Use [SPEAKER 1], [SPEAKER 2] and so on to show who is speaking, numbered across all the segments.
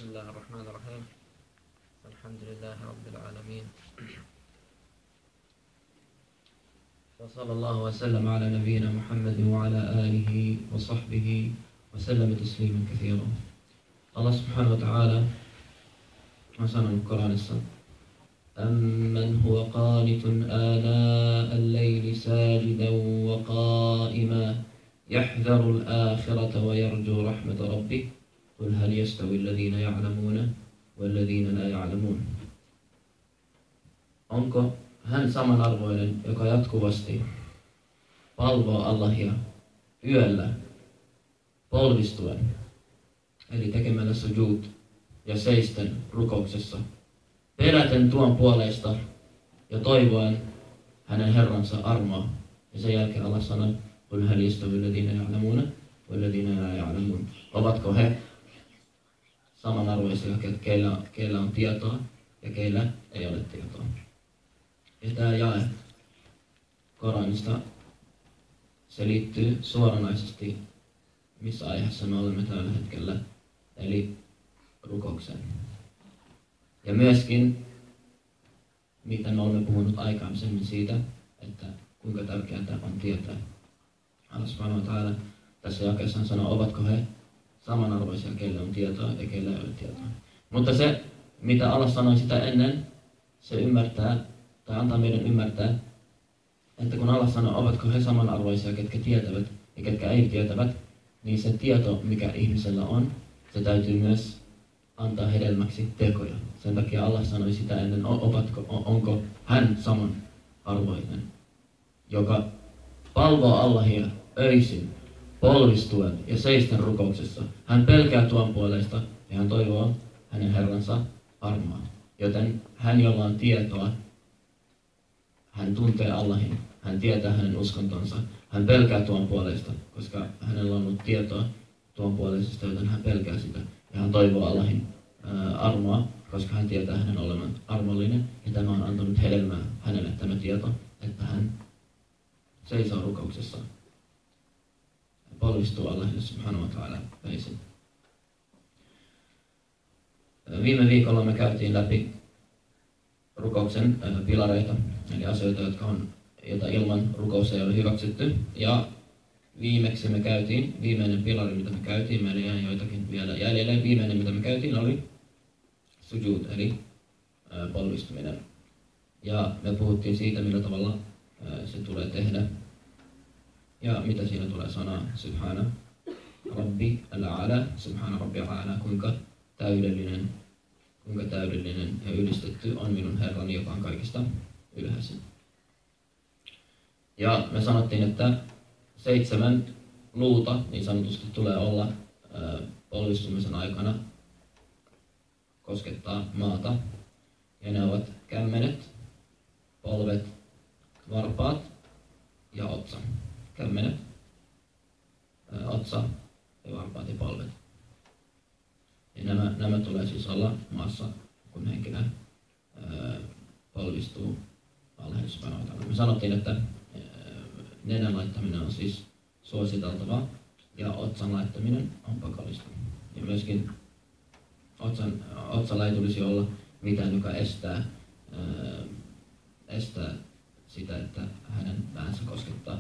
[SPEAKER 1] بسم الله الرحمن الرحيم. الحمد لله رب العالمين، وصلى الله وسلم على نبينا محمد وعلى آله وصحبه وسلم تسليما كثيرا. الله سبحانه وتعالى مثلا القرآن أمن هو قانت آناء الليل ساجدا وقائما يحذر الآخرة ويرجو رحمة ربه قل هل يستوي الذين يعلمون والذين لا يعلمون. Onko hän samanarvoinen, joka jatkuvasti palvoo Allahia yöllä polvistuen, eli tekemällä sujud ja seisten rukouksessa, peläten tuon puolesta ja toivoen hänen Herransa armoa. Ja sen jälkeen Allah sanoi, qul hal yastawi alladhina ya'lamuna walladhina la ya'lamun. Ovatko he samanarvoisia, keillä on tietoa ja keillä ei ole tietoa. Ja tämä jae Koranista, se liittyy suoranaisesti, missä aiheessa me olemme tällä hetkellä, eli rukoukseen. Ja myöskin, mitä me olemme puhunut aikaisemmin siitä, että kuinka tärkeää on tietää. Allah subhanahu wa ta'ala tässä jakeessa sanoo, ovatko he samanarvoisia, keillä on tietoa ja keillä ei ole tietoa. Mutta se, mitä Allah sanoi sitä ennen, se ymmärtää, tai antaa meidän ymmärtää, että kun Allah sanoo, ovatko he samanarvoisia, ketkä tietävät ja ketkä ei tietävät, niin se tieto, mikä ihmisellä on, se täytyy myös antaa hedelmäksi tekoja. Sen takia Allah sanoi sitä ennen, onko hän samanarvoinen, joka palvoo Allahia öisin, polvistuen ja seisten rukouksessa. Hän pelkää tuon puolesta ja hän toivoo hänen Herransa armoa. Joten hän, jolla on tietoa, hän tuntee Allahin, hän tietää hänen uskontonsa, hän pelkää tuon puolesta, koska hänellä on ollut tietoa tuon puolesta, joten hän pelkää sitä. Ja hän toivoo Allahin armoa, koska hän tietää hänen olevan armollinen. Ja tämä on antanut hedelmää hänelle tämä tieto, että hän seisoo rukouksessa. Polvistuu Allahille subhanahu wa ta'ala öisin. Viime viikolla me käytiin läpi rukouksen pilareita, eli asioita, joita ilman rukous ei ole hyväksytty. Ja viimeksi me käytiin, viimeinen pilari, mitä me käytiin, meillä jäi joitakin vielä jäljelle. Viimeinen, mitä me käytiin, oli sujud, eli polvistuminen. Ja me puhuttiin siitä, millä tavalla se tulee tehdä. Ja mitä siinä tulee sanoa, subhana rabbi al-a'la, subhana rabbi al-a'la, kuinka täydellinen ja ylistetty on minun Herrani, joka on kaikista ylhäisin. Ja me sanottiin, että 7 luuta niin sanotusti tulee olla polvistumisen aikana koskettaa maata. Ja ne ovat kämmenet, polvet, varpaat ja otsa. Kämmenet, otsa ja varpaat ja polvet. Ja nämä tulee siis olla maassa, kun henkilö polvistuu Allahille subhanahu wa ta'ala. Me sanottiin, että nenän laittaminen on siis suositeltavaa ja otsan laittaminen on pakollista. Ja myöskin otsalla ei tulisi olla mitään, joka estää sitä, että hänen päänsä koskettaa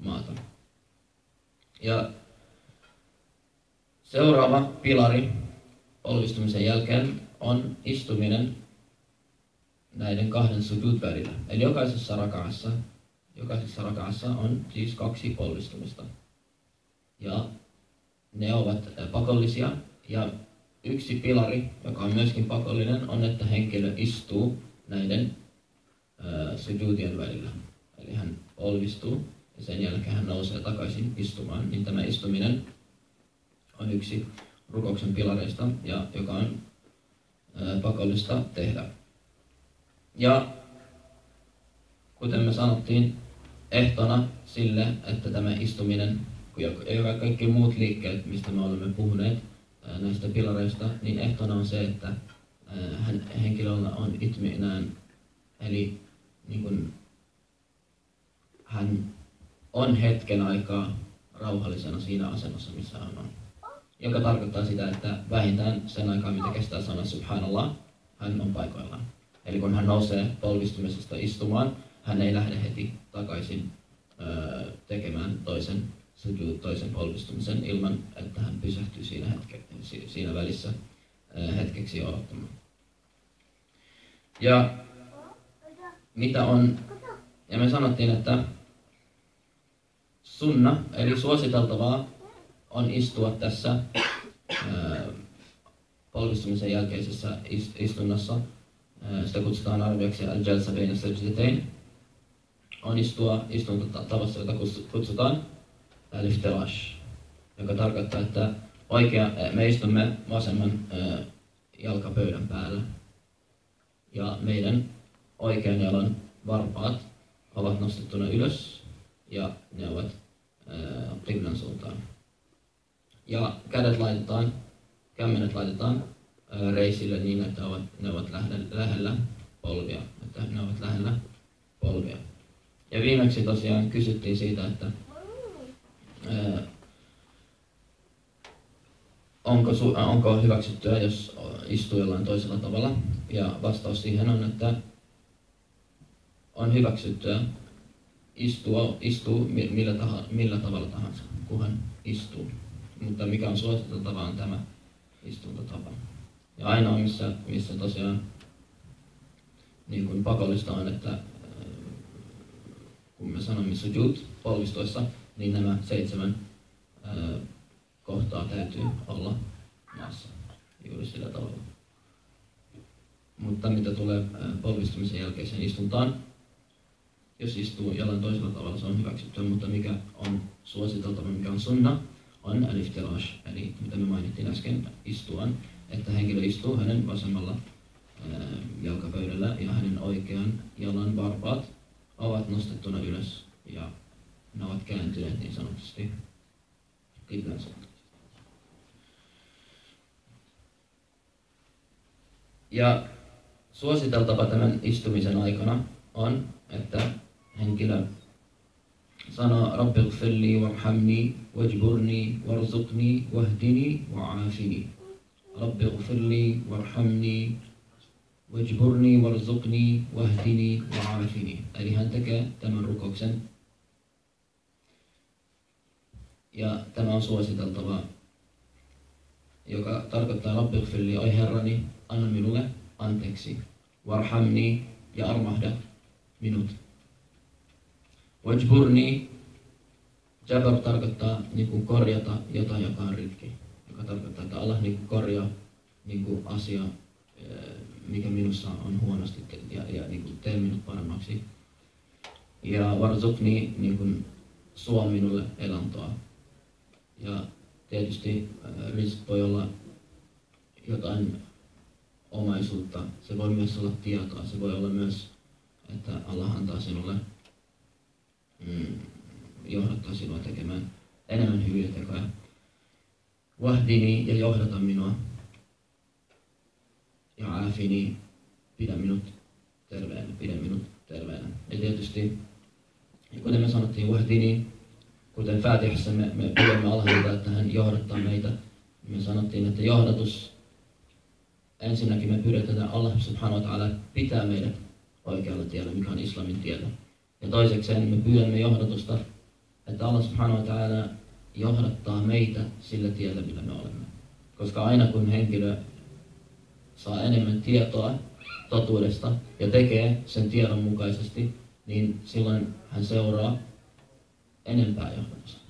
[SPEAKER 1] maata. Ja seuraava pilari polvistumisen jälkeen on istuminen näiden 2 sujud välillä. Eli jokaisessa rakaassa on siis 2 polvistumista. Ja ne ovat pakollisia. Ja yksi pilari, joka on myöskin pakollinen, on, että henkilö istuu näiden sujudien välillä. Eli hän polvistuu ja sen jälkeen hän nousee takaisin istumaan. Niin tämä istuminen on yksi rukouksen pilareista, ja joka on pakollista tehdä. Ja kuten me sanottiin, ehtona sille, että tämä istuminen ja kaikki muut liikkeet, mistä me olemme puhuneet näistä pilareista, niin ehtona on se, että henkilöllä on itminään, eli niin kuin hän on hetken aikaa rauhallisena siinä asennossa, missä hän on. joka tarkoittaa sitä, että vähintään sen aikaa, mitä kestää sana subhanallah, hän on paikoillaan. Eli kun hän nousee polvistumisesta istumaan, hän ei lähde heti takaisin tekemään toisen polvistumisen ilman, että hän pysähtyy siinä välissä hetkeksi odottamaan. Ja mitä on, ja me sanottiin, että sunna, eli suositeltavaa, on istua tässä polvistumisen jälkeisessä istunnossa. Sitä kutsutaan arabiaksi al-jalsa bayna sajdatain. On istua istuntatavassa, jota kutsutaan al-iftirash, joka tarkoittaa, että me istumme vasemman jalkapöydän päällä. Ja meidän oikean jalan varpaat ovat nostettuna ylös ja ne ovat qiblan suuntaan. Ja kämmenet laitetaan reisille niin, että ne ovat lähellä polvia. Ja viimeksi tosiaan kysyttiin siitä, että onko hyväksyttyä, jos istuu jollain toisella tavalla. Ja vastaus siihen on, että on hyväksyttyä istua millä tavalla tahansa, kunhan istuu. Mutta mikä on suositeltava on tämä istuntotapa. Ja ainoa missä tosiaan niin kuin pakollista on, että kun me sanomme sujud polvistoissa, niin nämä 7 kohtaa täytyy olla maassa juuri sillä tavalla. Mutta mitä tulee polvistumisen jälkeiseen istuntaan, jos istuu jollain toisella tavalla, se on hyväksyttyä, mutta mikä on suositeltava, mikä on sunna, on al-iftirash, eli mitä me mainittiin äsken, istuan, että henkilö istuu hänen vasemmalla jalkapöydällä ja hänen oikean jalan varpaat ovat nostettuna ylös ja ne ovat kääntyneet niin sanotusti qiblan suuntaan. Ja suositeltava tämän istumisen aikana on, että henkilö sanoo Rabbi ighfirli warhamni wajburni warzuqni wahdini wa'afini. Rabbi ighfirli warhamni wajburni warzuqni wahdini wa'afini. Eli hän tekee tämän rukouksen. Ja tämä on suositeltava, joka tarkoittaa Rabbi ighfirli, oi Herrani, anna minulle anteeksi. Warhamni, ja armahda minut. Wajburni, jabar tarkoittaa niin kuin korjata jotain, joka on rikki. Joka tarkoittaa, että Allah niin kuin korjaa niin kuin asia, mikä minussa on huonosti, ja niin kuin tee minut paremmaksi. Ja warzuqni, niin kuin suo minulle elantoa. Ja tietysti rizq voi olla jotain omaisuutta, se voi myös olla tietoa, se voi olla myös, että Allah antaa sinulle johdattaa sinua tekemään enemmän hyviä tekoja. Wahdini, ja johdata minua. Ja aafini, pidä minut terveenä. Ja tietysti, kuten me sanottiin, wahdini, kuten Fatihassa me pyydämme Allahilta, että hän johdattaa meitä. Me sanottiin, että johdatus, ensinnäkin me pyydetään, että Allah subhanahu wa ta'ala pitää meidät oikealla tiellä, mikä on islamin tiellä. Ja toisekseen me pyydämme johdatusta, että Allah subhanahu wa ta'ala johdattaa meitä sillä tiellä, millä me olemme. Koska aina kun henkilö saa enemmän tietoa totuudesta ja tekee sen tiedon mukaisesti, niin silloin hän seuraa enempää johdatusta.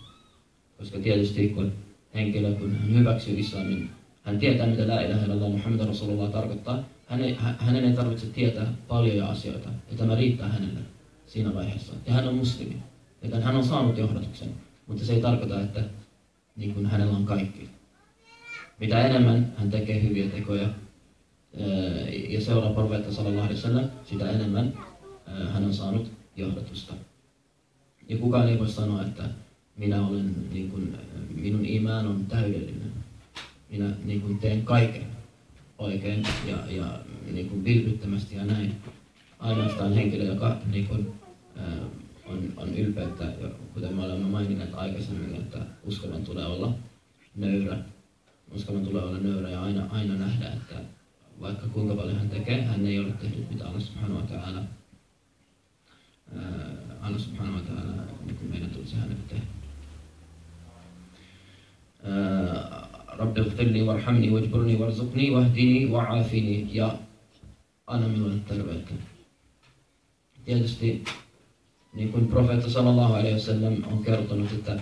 [SPEAKER 1] Koska tietysti kun henkilö, kun hän hyväksyy islamin, hän tietää, mitä la ilaha illallah Muhammad Rasulullah tarkoittaa. Hänen ei tarvitse tietää paljoja asioita, ja tämä riittää hänelle siinä vaiheessa. Ja hän on muslimi, joten hän on saanut johdatuksen, mutta se ei tarkoita, että niin kuin hänellä on kaikki. Mitä enemmän hän tekee hyviä tekoja ja seuraa profeetta sallallahu alaihi wasallam, sitä enemmän hän on saanut johdatusta. Ja kukaan ei voi sanoa, että minä olen, niin kuin, minun iman on täydellinen. Minä niin kuin teen kaiken oikein ja niin kuin vilpittömästi ja näin. Ainoastaan henkilö, joka niin kuin, on ylpeyttä, kuten me olemme maininneet aikaisemmin, että uskovan tulee olla nöyrä Uskonnon tulee olla nöyrä ja aina nähdä, että vaikka kuinka paljon hän tekee, hän ei ole tehnyt mitä Allah subhanahu wa ta'ala niin meidän tulisi hänelle tehdä. Rabbi ighfirli warhamni wajburni warzuqni wahdini wa'afini, ja anna minulle terveyttä. Tietysti niin kuin profeetta sallallahu alaihi wasallam on kertonut, että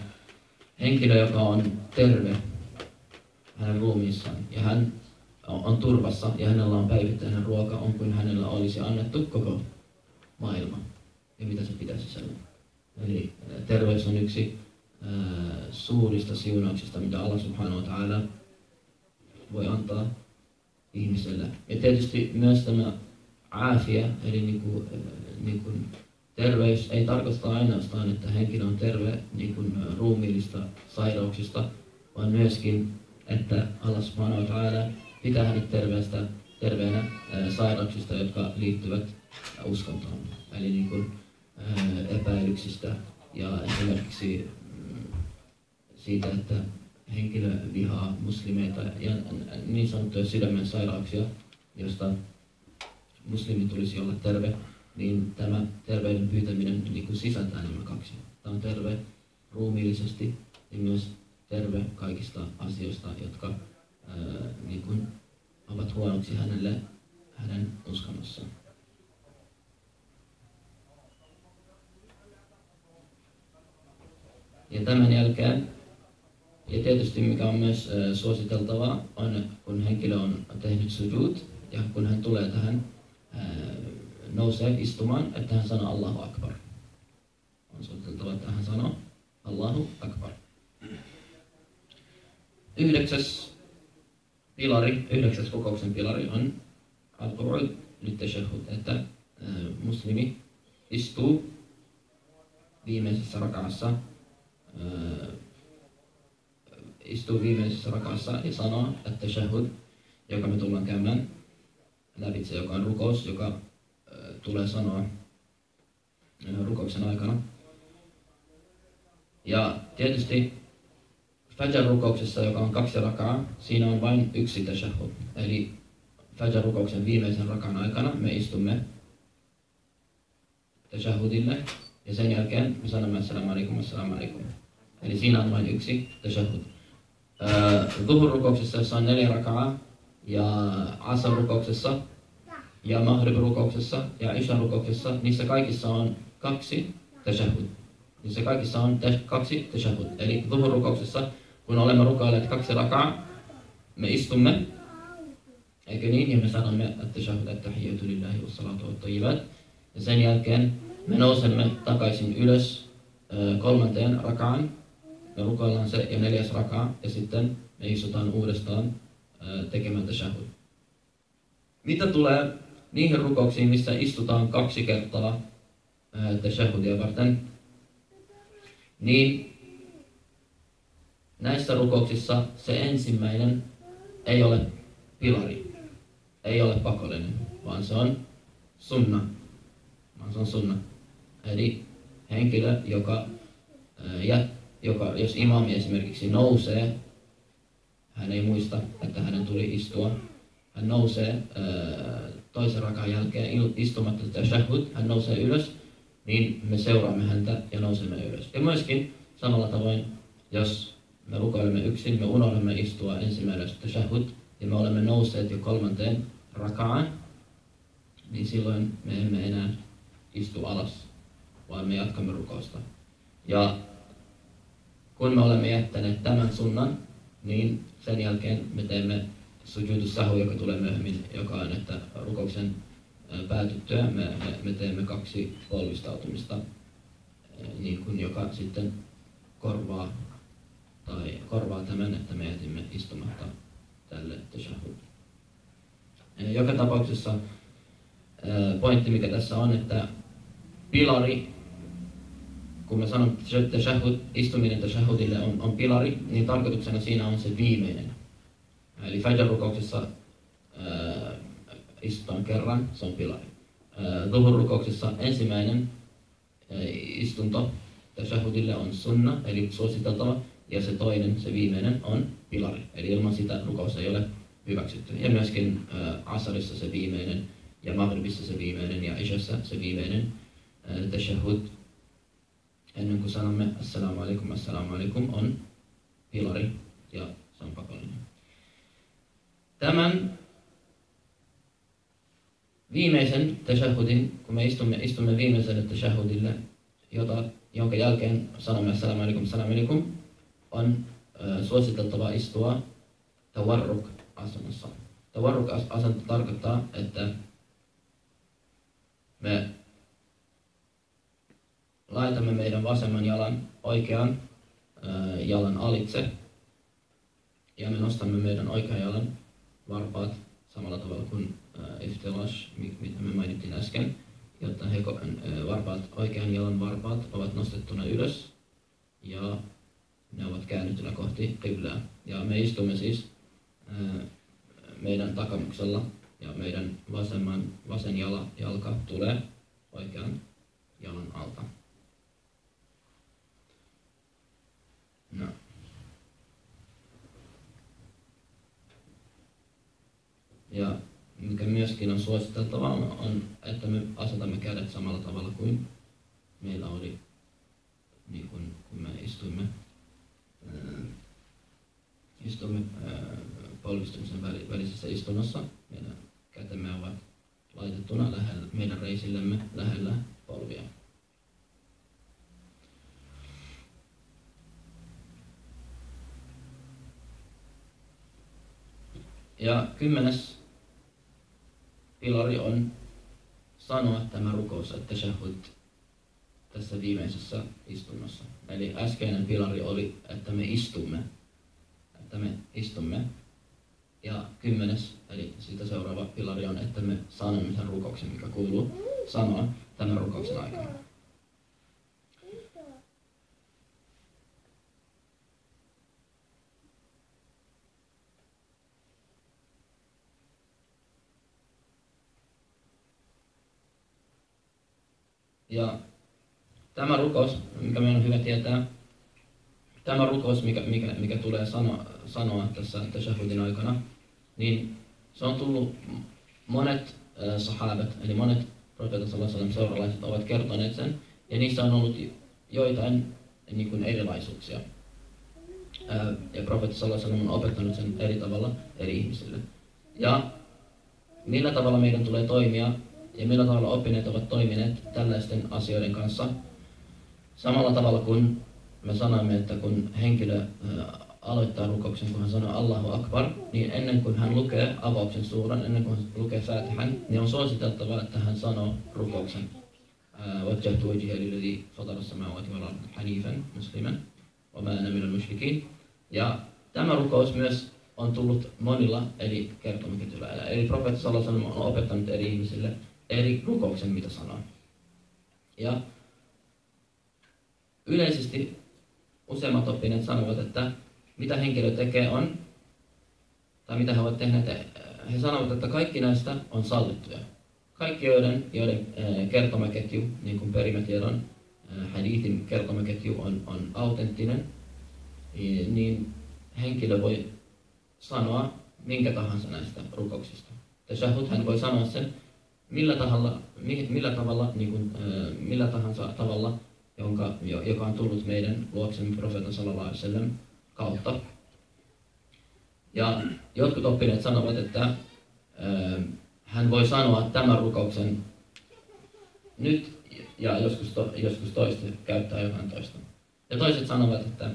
[SPEAKER 1] henkilö, joka on terve hänen ruumiissaan ja hän on turvassa ja hänellä on päivittäinen ruoka, on kuin hänellä olisi annettu koko maailma ja mitä se pitää sisällä. Eli terveys on yksi suurista siunauksista, mitä Allah subhanahu wa ta'ala voi antaa ihmiselle. Ja tietysti myös tämä aafia, eli niin kuin terveys ei tarkoita ainoastaan, että henkilö on terve niin kuin ruumiillista sairauksista, vaan myöskin, että Allah subhanahu wa ta'ala pitää hänet terveenä sairauksista, jotka liittyvät uskontoon. Eli niin kuin epäilyksistä ja esimerkiksi siitä, että henkilö vihaa muslimeita ja niin sanottuja sydämen sairauksia, josta muslimin tulisi olla terve, niin tämä terveyden pyytäminen niin kuin sisältää nämä kaksi. Tämä on terve ruumiillisesti ja myös terve kaikista asioista, jotka niin kuin ovat huonoksi hänelle hänen uskonnossaan. Ja tämän jälkeen, ja tietysti mikä on myös suositeltavaa, on kun henkilö on tehnyt sujud ja kun hän tulee tähän, nousee istumaan, että hän sanoo Allahu Akbar. On suositeltavaa, että hän sanoo Allahu Akbar. 9. kokouksen pilari on al-qu'ud lit-tashahhud, että muslimi istuu viimeisessä rakaassa ja sanoo at-tashahhud, joka me tullaan käymään lävitse, joka on rukous, joka tulee sanoa rukouksen aikana. Ja tietysti Fajr-rukouksessa, joka on 2 rakaa, siinä on vain yksi tashahhud. Eli Fajr-rukouksen viimeisen rakaan aikana me istumme tashahhudille ja sen jälkeen me sanomme assalamu alaikum. Eli siinä on vain yksi tashahhud. Dhuhr-rukouksessa, jossa on 4 rakaa, ja Asr-rukouksessa ja Maghrib-rukouksessa ja Isha-rukouksessa, niissä kaikissa on 2 tashahhud. Niissä kaikissa on 2 tashahhud. Eli Dhuhr-rukouksessa, kun olemme rukoilleet 2 rakaa, me istumme, eikö niin, ja me sanomme at-tashahhud at-tahiyyatu lillahi was-salatu wat-tayyibat. Ja sen jälkeen me nousemme takaisin ylös 3. rakaan, me rukoillaan se ja 4. rakaa, ja sitten me istutaan uudestaan tekemään tashahhud. Mitä tulee niihin rukouksiin, missä istutaan 2 kertaa tashahhudia varten, niin näissä rukouksissa se ensimmäinen ei ole pilari, ei ole pakollinen, vaan se on sunna. Eli henkilö, jos imami esimerkiksi nousee, hän ei muista, että hänen tuli istua, hän nousee toisen rakaan jälkeen istumatta tashahhud, hän nousee ylös, niin me seuraamme häntä ja nousemme ylös. Ja myöskin samalla tavoin, jos me rukoilemme yksin, me unohdamme istua ensimmäisessä tashahhud ja me olemme nousseet jo 3. rakaan, niin silloin me emme enää istu alas, vaan me jatkamme rukousta. Ja kun me olemme jättäneet tämän sunnan, niin sen jälkeen me teemme sujudus sahwi, joka tulee myöhemmin, joka on, että rukouksen päätyttyä me teemme 2 polvistautumista, niin kuin joka sitten korvaa tämän, että me jätimme istumatta tälle tashahhud. Joka tapauksessa pointti, mikä tässä on, että pilari, kun me sanon tashahhud, istuminen tashahhudille on pilari, niin tarkoituksena siinä on se viimeinen. Eli Fajr-rukouksessa istutaan kerran, se on pilari. Dhuhr-rukouksessa ensimmäinen istunto tashahhudille on sunna, eli suositeltava, ja se toinen, se viimeinen, on pilari. Eli ilman sitä rukous ei ole hyväksytty. Ja myöskin Asarissa se viimeinen, ja Maghribissa se viimeinen, ja Ishassa se viimeinen tashahhud, ennen kuin sanomme assalamu alaikum, on pilari, ja se on pakollinen. Tämän viimeisen tashahhudin, kun me istumme viimeiselle tashahhudille, jonka jälkeen sanomme assalamu alaikum, on suositeltava istua tawarruk-asennossa. Tawarruk-asento tarkoittaa, että me laitamme meidän vasemman jalan oikean jalan alitse ja me nostamme meidän oikean jalan varpaat samalla tavalla kuin iftirash, mitä me mainittiin äsken, jotta oikean jalan varpaat ovat nostettuna ylös ja ne ovat käännettynä kohti qiblaa. Ja me istumme siis meidän takamuksella ja meidän vasen jalka tulee oikean jalan alta. No. Ja mikä myöskin on suositeltavaa on, että me asetamme kädet samalla tavalla kuin meillä oli, niin kun me istuimme polvistumisen välisessä istunnossa. Meidän kätemme ovat laitettuna meidän reisillemme lähellä polvia. Ja 10. pilari on sanoa tämä rukous, at-tashahhud, tässä viimeisessä istunnossa. Eli äskeinen pilari oli, että me istumme. Ja 10. eli siitä seuraava pilari on, että me sanomme sen rukouksen, mikä kuuluu sanoa tämän rukouksen aikana. Ja tämä rukous, mikä meidän on hyvä tietää, tämä rukous, mikä tulee sanoa tässä tashahhudin aikana, niin se on tullut monet sahabat, eli monet profeetat sallallahu alaihi wasallam seuralaiset ovat kertoneet sen, ja niissä on ollut joitain niin kuin erilaisuuksia. Ja profeetta sallallahu alaihi wasallam on opettanut sen eri tavalla eri ihmisille. Ja millä tavalla meidän tulee toimia, ja millä tavalla oppineet ovat toimineet tällaisten asioiden kanssa, samalla tavalla kuin me sanoimme, että kun henkilö aloittaa rukouksen, kun hän sanoo Allahu Akbar, niin ennen kuin hän lukee avauksen suuran, ennen kuin hän lukee Fatihan, niin on suositeltavaa, että hän sanoo rukouksen. Wajjahtu wajhiya lilladhi fatara as-samawati wal arda hanifan musliman wa ma ana minal mushrikin. Ja tämä rukous myös on tullut monilla eri kertomaketjuilla. Eli profeetta sallallahu alaihi wasallam on opettanut eri ihmisille eri rukouksen, mitä sanoo. Ja yleisesti useimmat oppineet sanovat, että mitä henkilö tekee on, tai mitä he ovat tehneet, he sanovat, että kaikki näistä on sallittuja. Kaikki joiden kertomaketju, niin kuin perimätiedon hadithin kertomaketju on autenttinen, niin henkilö voi sanoa minkä tahansa näistä rukouksista. Tashahhud hän voi sanoa sen millä tahansa tavalla, joka on tullut meidän luoksemme profeetan sallallahu alaihi wasallam kautta. Ja jotkut oppineet sanovat, että hän voi sanoa tämän rukouksen nyt ja joskus toista käyttää jotain toista. Ja toiset sanovat, että,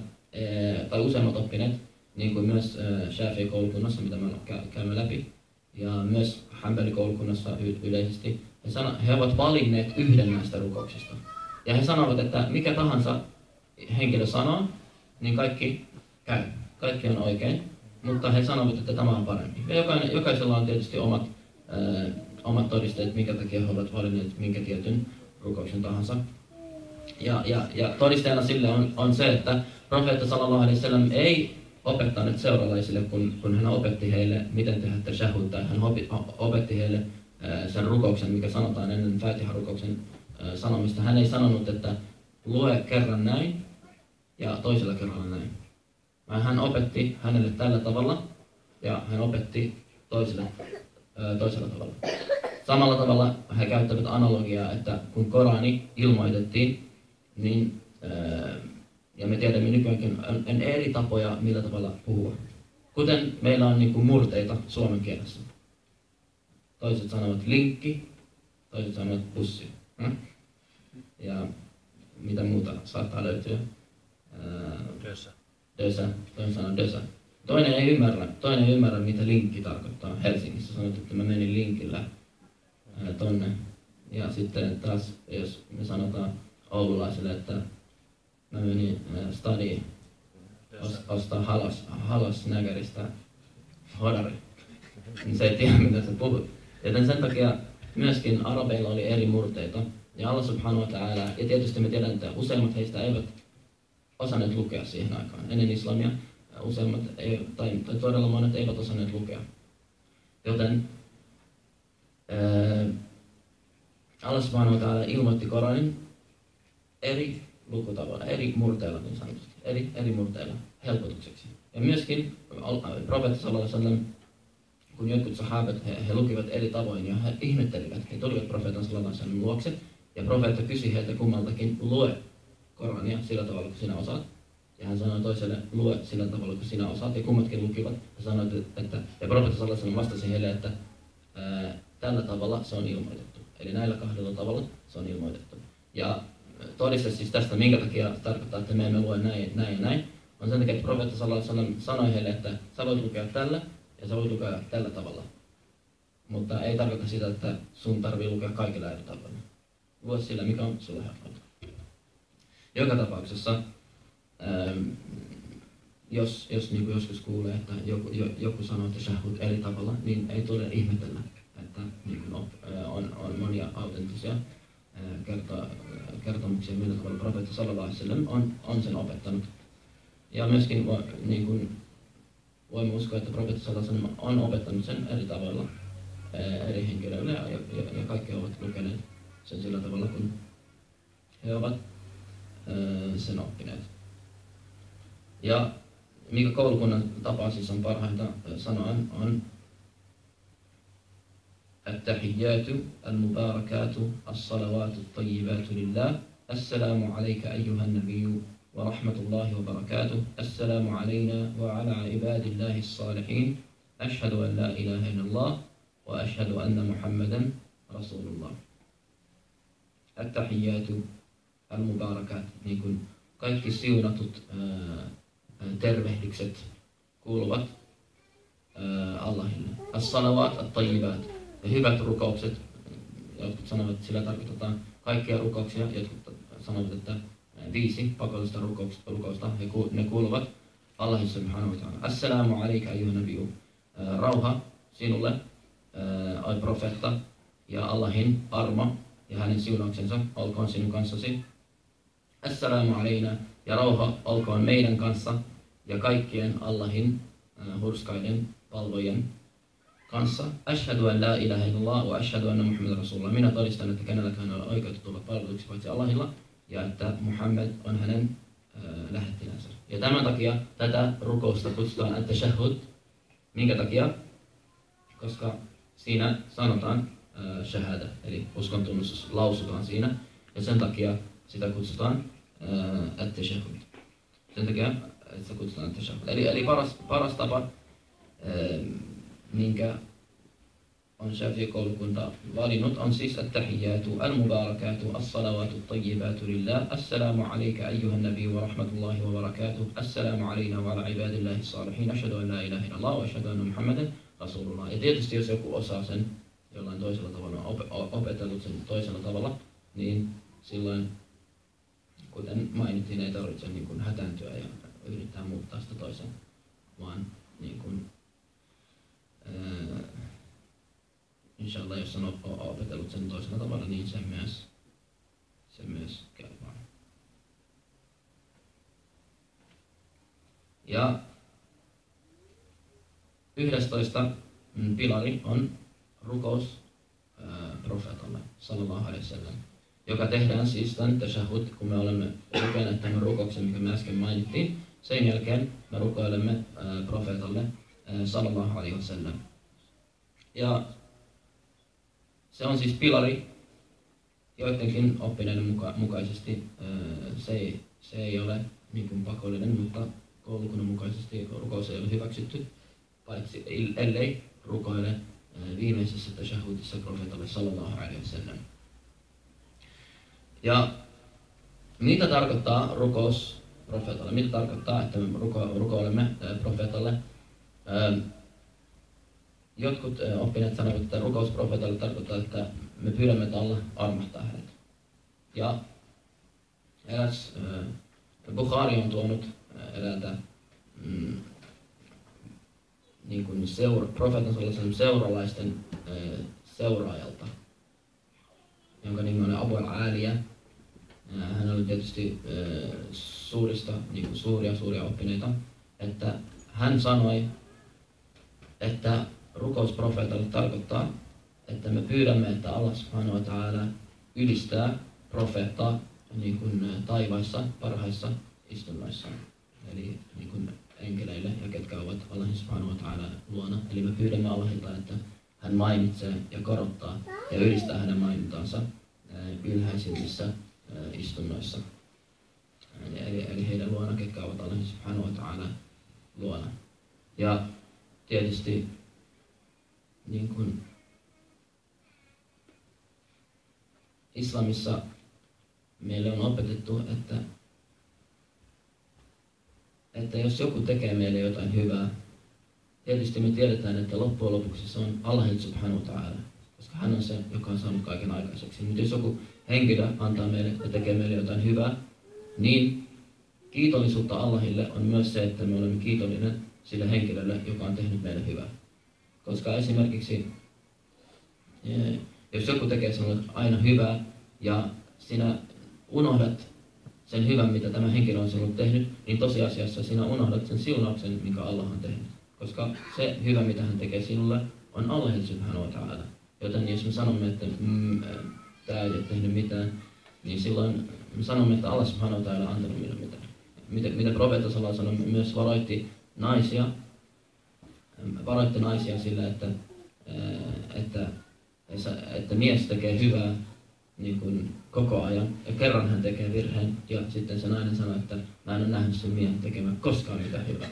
[SPEAKER 1] tai useimmat oppineet, niin kuin myös Shafi'i-koulukunnassa, mitä me käymme läpi, ja myös Hanbali-koulukunnassa yleisesti, he ovat valinneet yhden näistä rukouksista. Ja he sanovat, että mikä tahansa henkilö sanoo, niin kaikki käy. Kaikki on oikein, mutta he sanovat, että tämä on parempi. Ja jokaisella on tietysti omat todisteet, minkä takia he ovat valinneet minkä tietyn rukouksen tahansa. Ja todisteena sille on se, että profeetta sallallahu alaihi wasallam ei opettanut seuralaisille, kun hän opetti heille, miten tehdä tashahhud, tai hän opetti heille sen rukouksen, mikä sanotaan ennen Fatiha-rukouksen sanomista. Hän ei sanonut, että lue kerran näin ja toisella kerralla näin. Hän opetti hänelle tällä tavalla ja hän opetti toiselle toisella tavalla. Samalla tavalla he käyttävät analogiaa, että kun Korani ilmoitettiin, niin, ja me tiedämme nykyäänkin, on eri tapoja, millä tavalla puhua. Kuten meillä on niin kuin murteita suomen kielessä. Toiset sanovat linkki, toiset sanovat bussi. Ja mitä muuta saattaa löytyä? Dösä. Toinen sanoo dösä. Toinen ei ymmärrä, mitä linkki tarkoittaa. Helsingissä sanot, että mä menin linkillä tonne. Ja sitten taas, jos me sanotaan oululaisille, että mä menin stadiin ostaa halas näkäristä hodari, niin se ei tiedä, mitä sä puhut. Joten sen takia myöskin arabeilla oli eri murteita. Ja Allah subhanahu wa ta'ala, ja tietysti me tiedän, että useimmat heistä eivät osanneet lukea siihen aikaan. Ennen islamia useimmat, tai todella monet eivät osanneet lukea. Joten Allah subhanahu wa ta'ala ilmoitti Koranin eri lukutavoilla, eri murteilla niin sanotusti, eri murteilla helpotukseksi. Ja myöskin profeetta sallallahu alaihi wasallam, kun jotkut sahabat, he lukivat eri tavoin ja he ihmettelivät, he tulivat profeetan sallallahu alaihi wasallam luokse ja profeetta kysyi heiltä kummaltakin, lue Korania sillä tavalla, kun sinä osaat. Ja hän sanoi toiselle, lue sillä tavalla, kun sinä osaat. Ja kummatkin lukivat. Ja sanoi, että ja profeetta sallallahu alaihi wasallam vastasi heille, että tällä tavalla se on ilmoitettu. Eli näillä kahdella tavalla se on ilmoitettu. Ja todiste siis tästä, minkä takia tarkoittaa, että me emme lue näin ja näin, on sen takia, että profeetta sallallahu alaihi wasallam sanoi heille, että sä voit lukea tällä ja sä voit lukea tällä tavalla. Mutta ei tarkoita sitä, että sun tarvii lukea kaikilla eri tavoilla. Lue sillä, mikä on sulle helppoa. Joka tapauksessa, jos niin kuin joskus kuulee, että joku sanoo, että shahud eri tavalla, niin ei tule ihmetellä, että niin kuin on monia autenttisia kertomuksia, millä tavalla profeetta sallallahu alaihi wasallam on sen opettanut. Ja myöskin niin kuin voimme uskoa, että profeetta sallallahu alaihi wasallam on opettanut sen eri tavoilla eri henkilöille ja kaikki ovat lukeneet sen sillä tavalla, kun he ovat sen oppineet. Ja mikä koulukunnan tapa siis on parhainta sanoa on التحيات المباركات الصلوات الطيبات لله السلام عليك أيها النبي ورحمة الله وبركاته السلام علينا وعلى عباد الله الصالحين أشهد أن لا إله إلا الله وأشهد أن محمدا رسول الله. التحيات المباركات, niin kuin kaikki siunatut tervehdykset kuuluvat Allahille. As-salawat at-tayyibat, hyvät rukoukset. Jotkut sanovat, että sillä tarkoitetaan kaikkia rukouksia. Jotkut sanovat, että 5 pakollista rukousta, ne kuuluvat Allahin subhanahu wa ta'ala. Assalamu alayka ayyuhan nabiyyu. Rauha sinulle, oi profeetta, ja Allahin armo ja hänen siunauksensa olkoon sinun kanssasi. Assalamu alayna, ja rauha olkoon meidän kanssa ja kaikkien Allahin hurskaiden palvojen kanssa. Ashhadu an la ilaha illallah wa ashhadu anna Muhammadan rasulullah. Minä todistan, että kenelläkään ei ole oikeutta tulla palveluksi paitsi Allahilla ja että Muhammad on hänen lähettilänsä. Ja tämän takia tätä rukousta kutsutaan at-tashahhud. Minkä takia? Koska siinä sanotaan shahada, eli uskontunnustus lausutaan siinä, ja sen takia sitä kutsutaan at-tashahhud. Sen takia sitä kutsutaan at-tashahhud. Eli paras tapa, minkä on Shafi'i-koulukunta valinnut, on siis at-tahiyyatu, al-mubarakatu, as-salawatu, at-tayyibatu lillah, assalamu alayka ayyuhan nabiyyu wa rahmatullahi wa barakatuh, assalamu alayna wa ala ibadillahi salihin, ashhadu an la ilaha illallah wa ashhadu anna Muhammadan rasulullah. Ja tietysti jos joku osaa sen jollain toisella tavalla, opetellut sen toisella tavalla, niin silloin, kuten mainittiin, ei tarvitse niin kuin hätääntyä ja yrittää muuttaa sitä toisen, vaan niin kuin inshallah, jos on opetellut sen toisella tavalla, niin se myös kelpaa. Ja 11 pilari on rukous profeetalle sallallahu alaihi wasallam, joka tehdään siis tämän tashahhud, kun me olemme lukeneet tämän rukouksen, mikä me äsken mainittiin, sen jälkeen me rukoilemme profeetalle sallallahu alaihi wasallam. Ja se on siis pilari joidenkin oppineiden mukaisesti. Se ei ole niin kuin pakollinen, mutta koulukunnan mukaisesti rukous ei ole hyväksytty, paitsi ellei rukoile viimeisessä tashahhudissa profeetalle sallallahu alaihi wasallam. Ja mitä tarkoittaa rukous profeetalle? Mitä tarkoittaa, että me rukoilemme profeetalle? Jotkut oppineet sanovat, että rukous profeetalle tarkoittaa, että me pyydämme, että Allah armahtaa hänet. Ja eräs Bukhari on tuonut eräältä niin kuin profeetan sellaisen seuralaisten seuraajalta, jonka nimi on Abu al-Aliya. Hän oli tietysti suuria oppineita, että hän sanoi, että rukous profeetalle tarkoittaa, että me pyydämme, että Allah subhanahu wa ta'ala ylistää profeettaa niin kuin taivaissa parhaissa istunnoissa, eli niin kuin enkeleille ja ketkä ovat Allahin subhanahu wa ta'ala luona. Eli me pyydämme Allahilta, että hän mainitsee ja korottaa ja ylistää hänen mainintaansa ylhäisimmissä istunnoissa. Eli heidän luona, ketkä ovat Allahin subhanahu wa ta'ala luona. Ja tietysti niin kuin islamissa meille on opetettu, että jos joku tekee meille jotain hyvää, tietysti me tiedetään, että loppujen lopuksi se on Allahin subhanahu wa ta'ala, koska hän on se, joka on saanut kaiken aikaiseksi. Mutta jos joku henkilö antaa meille ja tekee meille jotain hyvää, niin kiitollisuutta Allahille on myös se, että me olemme kiitollinen sille henkilölle, joka on tehnyt meille hyvää. Koska esimerkiksi, jos joku tekee sinulle aina hyvää ja sinä unohdat sen hyvän, mitä tämä henkilö on sinulle tehnyt, niin tosiasiassa sinä unohdat sen siunauksen, minkä Allah on tehnyt. Koska se hyvä, mitä hän tekee sinulle, on Allahin subhanahu wa ta'ala. Joten jos me sanomme, että tämä ei ole tehnyt mitään, niin silloin me sanomme, että Allah subhanahu wa ta'ala on antanut minulle mitään. Mitä profeetta sallallahu alaihi wasallam myös varoitti naisia sillä, että mies tekee hyvää niin kuin koko ajan ja kerran hän tekee virheen ja sitten se nainen sanoo, että mä en ole nähnyt sen miehen tekemään koskaan mitään hyvää.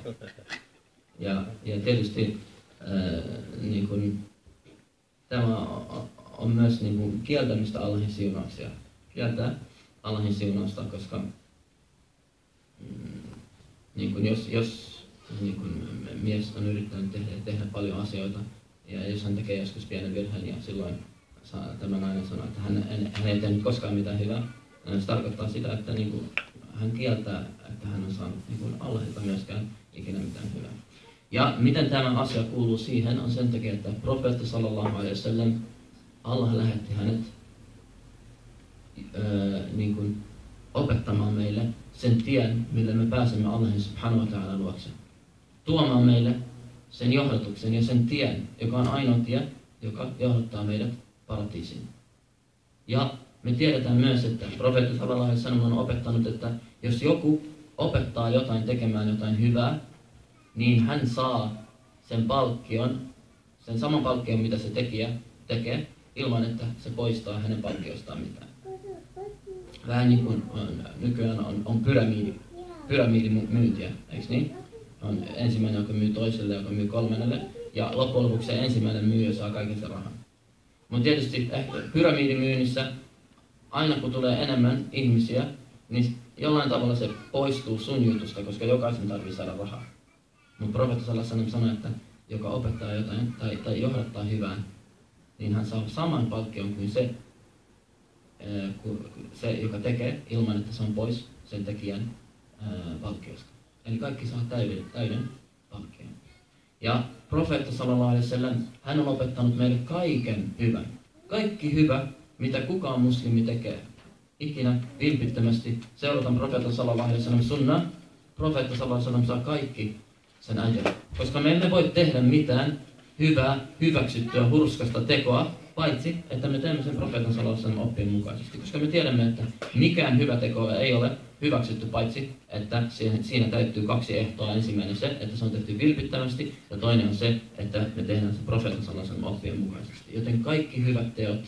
[SPEAKER 1] Ja tietysti niin kuin, tämä on myös niin kuin kieltämistä Allahin siunauksia. Kieltää Allahin siunausta, koska niin kuin jos niin kuin mies on yrittänyt tehdä paljon asioita ja jos hän tekee joskus pienen virheen ja silloin tämä nainen sanoo, että hän ei tehnyt koskaan mitään hyvää, se tarkoittaa sitä, että niin kuin, hän kieltää, että hän on saanut niin kuin Allahilta myöskään ikinä mitään hyvää. Ja miten tämä asia kuuluu siihen on sen takia, että profeetta sallallahu alaihi wasallam, Allah lähetti hänet niin kuin opettamaan meille sen tien, millä me pääsemme Allahin subhanahu wa ta'ala luokse. Tuomaan meille sen johdatuksen ja sen tien, joka on ainoa tie, joka johdattaa meidät paratiisiin. Ja me tiedetään myös, että profeetta sallallahu alaihi wasallam on opettanut, että jos joku opettaa jotain tekemään jotain hyvää, niin hän saa sen palkkion, sen saman palkkion, mitä se tekijä tekee, ilman että se poistaa hänen palkkiostaan mitään. Vähän niin kuin nykyään on pyramidimyyntiä, eikö niin? On ensimmäinen, joka myy toiselle, joka myy kolmannelle, ja loppujen lopuksi se ensimmäinen myyjä saa kaiken sen rahan. Mutta tietysti pyramidimyynnissä, aina kun tulee enemmän ihmisiä, niin jollain tavalla se poistuu sun jutusta, koska jokaisen tarvitsee saada rahaa. Mutta profeetta sallallahu alaihi wasallam sanoi, että joka opettaa jotain tai johdattaa hyvään, niin hän saa saman palkkion kuin se, joka tekee, ilman että se on pois sen tekijän palkkiosta. Eli kaikki saa täyden palkkion. Ja profeetta sallallahu alaihi wasallam, hän on opettanut meille kaiken hyvän. Kaikki hyvä, mitä kukaan muslimi tekee. Ikinä vilpittömästi seurataan profeetta sallallahu alaihi wasallam sunnaa. Profeetta sallallahu alaihi wasallam saa kaikki sen ajan. Koska me emme voi tehdä mitään hyvää, hyväksyttyä, hurskasta tekoa, paitsi että me teemme sen profeetan sallallahu alaihi wasallam oppien mukaisesti. Koska me tiedämme, että mikään hyvä teko ei ole hyväksytty, paitsi että siinä täyttyy 2 ehtoa. Ensimmäinen se, että se on tehty vilpittömästi, ja toinen on se, että me tehdään se profeetan sallallahu oppien mukaisesti. Joten kaikki hyvät teot,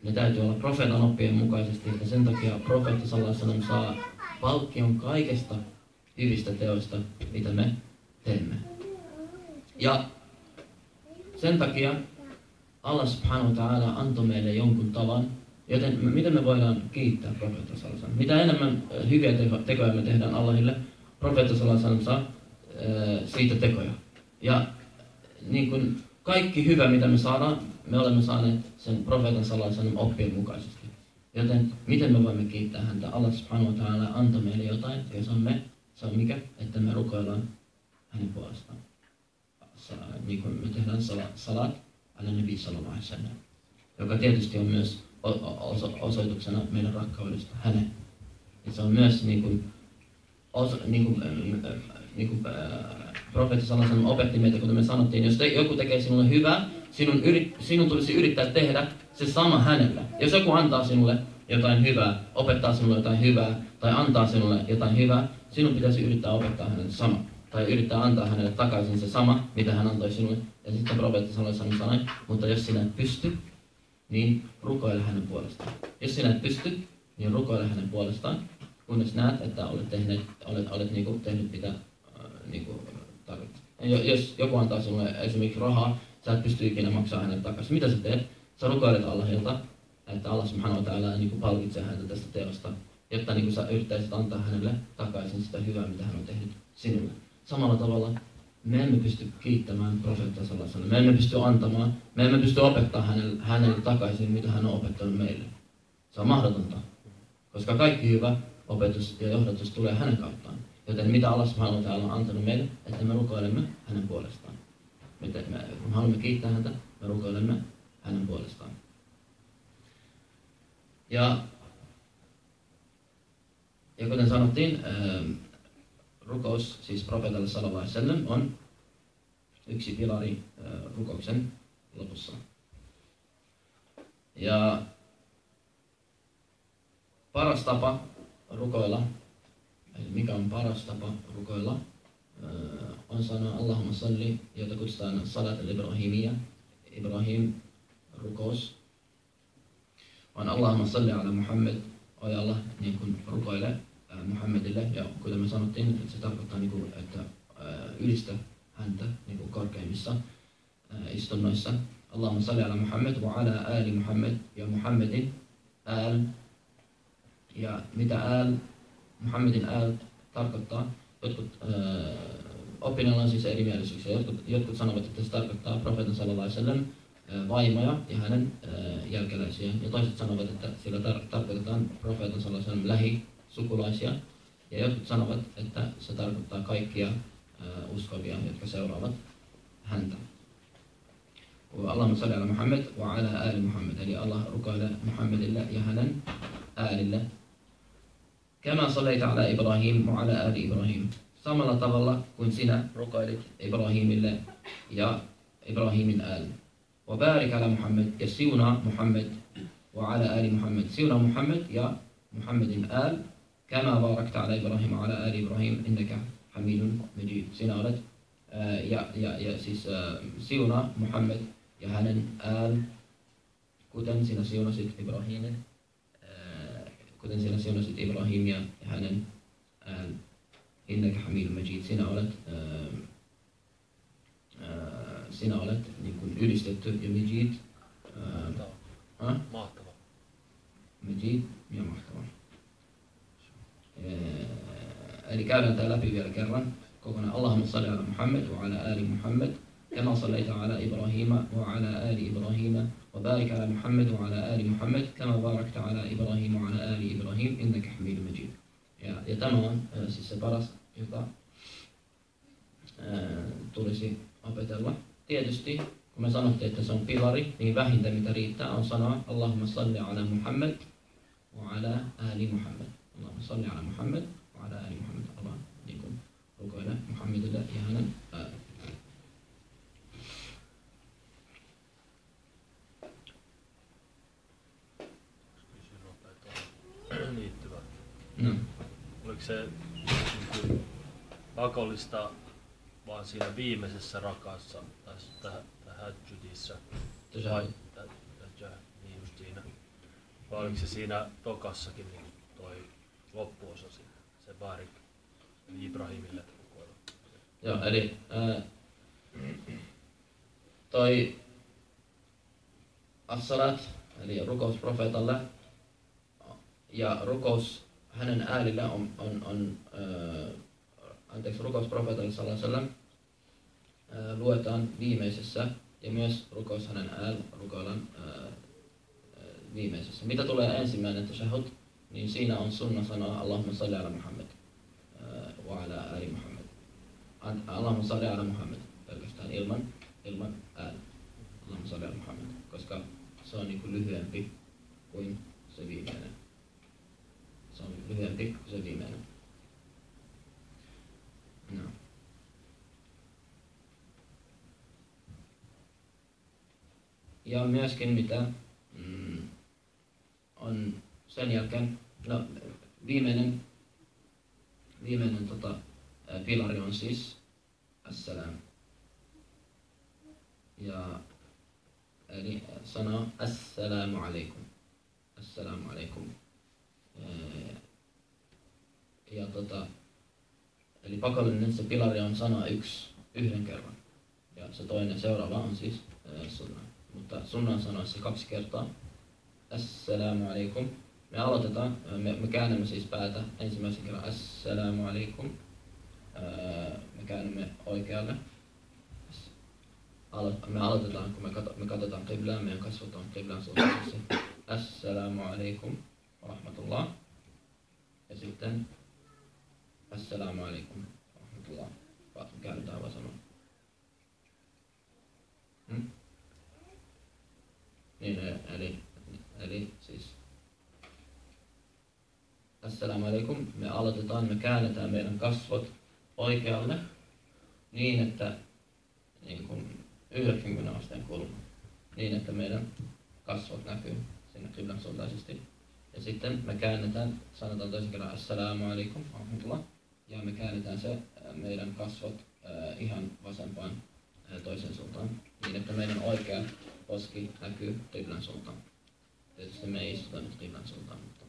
[SPEAKER 1] ne täytyy olla profeetan oppien mukaisesti, ja sen takia profeetta sallallahu saa palkkion kaikesta hyvistä teoista, mitä me teemme. Ja sen takia Allah subhanahu wa ta'ala antoi meille jonkun tavan, joten miten me voidaan kiittää profeetta sallallahu. Mitä enemmän hyviä tekoja me tehdään Allahille, profeetta sallallahu saa siitä tekoja. Ja niin kuin kaikki hyvä, mitä me saadaan, me olemme saaneet sen profeetan sallallahu oppien mukaisesti. Joten miten me voimme kiittää häntä? Allah subhanahu wa ta'ala antoi meille jotain, ja se on mikä? Että me rukoillaan hänen puolestaan. Niin kuin me tehdään salat ala nabi sallallahu alaihi wasallam, joka tietysti on myös osoituksena meidän rakkaudesta häneen. Ja se on myös profeetta sallallahu opetti meitä, kuten me sanottiin, jos joku tekee sinulle hyvää, sinun tulisi yrittää tehdä se sama hänelle. Jos joku antaa sinulle jotain hyvää, opettaa sinulle jotain hyvää tai antaa sinulle jotain hyvää, sinun pitäisi yrittää opettaa hänelle sama. Tai yrittää antaa hänelle takaisin se sama, mitä hän antoi sinulle. Ja sitten profeetta sallallahu sanoi, mutta jos sinä et pysty, niin rukoile hänen puolestaan. Jos sinä et pysty, niin rukoile hänen puolestaan, kunnes näet, että olet tehnyt mitä tarvitset. Jos joku antaa sinulle esimerkiksi rahaa, sä et pysty ikinä maksaa hänelle takaisin. Mitä sä teet? Sä rukoilet Allahilta, että Allah subhanahu wa ta'ala palkitsee häntä tästä teosta, jotta sä yrittäisit antaa hänelle takaisin sitä hyvää, mitä hän on tehnyt sinulle. Samalla tavalla me emme pysty kiittämään profeetta sallallahu. Me emme pysty antamaan, me emme pysty opettamaan hänelle takaisin, mitä hän on opettanut meille. Se on mahdotonta, koska kaikki hyvä opetus ja johdatus tulee hänen kauttaan. Joten mitä Allah subhanahu wa ta'ala on antanut meille, että me rukoilemme hänen puolestaan. Kun haluamme kiittää häntä, me rukoilemme hänen puolestaan. Ja kuten sanottiin, rukous, siis profeetalle sallallahu alaihi wasallam, on yksi pilari rukouksen lopussa. Ja paras tapa rukoilla, eli mikä on paras tapa rukoilla, on sanoa Allahumma salli, jota kutsutaan salat al-Ibrahimiyya, Ibrahim rukous. On Allahumma salli ala Muhammad, oi Allah, niin kuin rukoile Muhammedille, ja kuten me sanottiin, että se tarkoittaa, että ylistä häntä korkeimmissa istunnoissa. Allahumma salli ala Muhammad wa ala ali Muhammad, ja Muhammedin al, ja mitä al, Muhammedin al tarkoittaa, jotkut oppineilla on siis erimielisyyksiä. Jotkut sanovat, että se tarkoittaa profeetan sallallahu alaihi wasallam vaimoja ja hänen jälkeläisiään, ja toiset sanovat, että sillä tarkoitetaan profeetan sallallahu alaihi wasallam lähisukulaisia, ja jotkut sanovat, että se tarkoittaa kaikkia uskovia, jotka seuraavat häntä. Allahumma salli ala Muhammad wa ala ali Muhammad, eli Allah rukoilee Muhammedille ja hänen aalille. Kama sallaita ala Ibrahim wa ala ali Ibrahim, samalla tavalla kuin sinä rukoilit Ibrahimille ja Ibrahimin aal. Wa barik ala Muhammad, ja siunaa Muhammad wa ala ali Muhammad, siunaa Muhammad ja Muhammedin aal. Kama barakta ala Ibrahim wa ala ali Ibrahim, innaka hamidun majid. Sinä olet ja siis siunaa Muhammad ja hänen aal, kuten sinä siunasit Ibrahimin, kuten sinä siunasit Ibrahimia ja hänen aal. Innaka hamidun majid. Sinä olet niin kuin ylistetty, ja majid,
[SPEAKER 2] mahtava.
[SPEAKER 1] Majid ja mahtava. Eli käydään tämä läpi vielä kerran kokonaan. Allahumma salli ala Muhammad wa ala ali Muhammad, kama sallaita ala Ibrahima wa ala ali Ibrahima, wa barik ala Muhammad wa ala ali Muhammad, kama barakta ala Ibrahima wa ala ali Ibrahim, innaka hamidun majid. Ja tämä on siis se paras, jota tulisi opetella. Tietysti, kun me sanottiin, että se on pilari, niin vähintä mitä riittää on sanoa Allahumma salli ala Muhammad wa ala ali Muhammad. Allahumma salli ala Muhammad wa ala ali Muhammad. Allah niin kuin rukoile Muhammedille ja hänen äälle.
[SPEAKER 2] liittyvä.
[SPEAKER 1] No.
[SPEAKER 2] se niin pakollista vaan siinä viimeisessä rakassa tai tahajjudissa vai niin just siinä. Vai oliko se siinä tokassakin niin toi loppuosa siinä, se barik eli Ibrahimille rukoilu?
[SPEAKER 1] Joo, eli toi as-salat eli rukous profeetalle ja rukous hänen äälillä rukous profeetalle sallallahu alaihi wasallam luetaan viimeisessä ja myös rukous hänen rukoillaan viimeisessä. Mitä tulee ensimmäinen tashahhud, niin siinä on sunna sanoa Allahumma salli ala Muhammad wa ala ali Muhammad. Allahumma salli ala Muhammad pelkästään ilman ääni. Allahumma salli ala Muhammad, koska se on niinku lyhyempi kuin se viimeinen. Se on lyhyempi kuin se viimeinen. No. Ja myöskin mitä on sen jälkeen, no viimeinen pilari on siis as-salam. Ja eli sana assalamu alaikum. Assalamu alaikum. Ja eli pakollinen se pilari on sana yhden kerran. Ja se toinen seuraava on siis sunna. Mutta sunnan sanoissa 2 kertaa. Assalamu alaikum. Me aloitetaan, me käännämme siis päätä ensimmäisen kerran assalamu alaikum. Me käännämme oikealle. Me aloitetaan, kun me katsotaan qiblaa, meidän kasvot on qiblan suhteessa. Assalamu alaikum wa rahmatullah. Ja sitten assalamu alaikum wa rahmatullah. Käännetään vaan sanoa. Niin, eli siis assalamu alaikum, me aloitetaan, me käännetään meidän kasvot oikealle niin, että niin kuin 90 asteen kulma, niin että meidän kasvot näkyy sinne qiblan suuntaisesti. Ja sitten me käännetään, sanotaan toisen kerran assalamu alaikum wa rahmatullah, ja me käännetään se meidän kasvot ihan vasempaan toiseen suuntaan, niin että meidän oikea poski näkyy qiblan suuntaan. Tietysti me ei istuta nyt qiblan suuntaan, mutta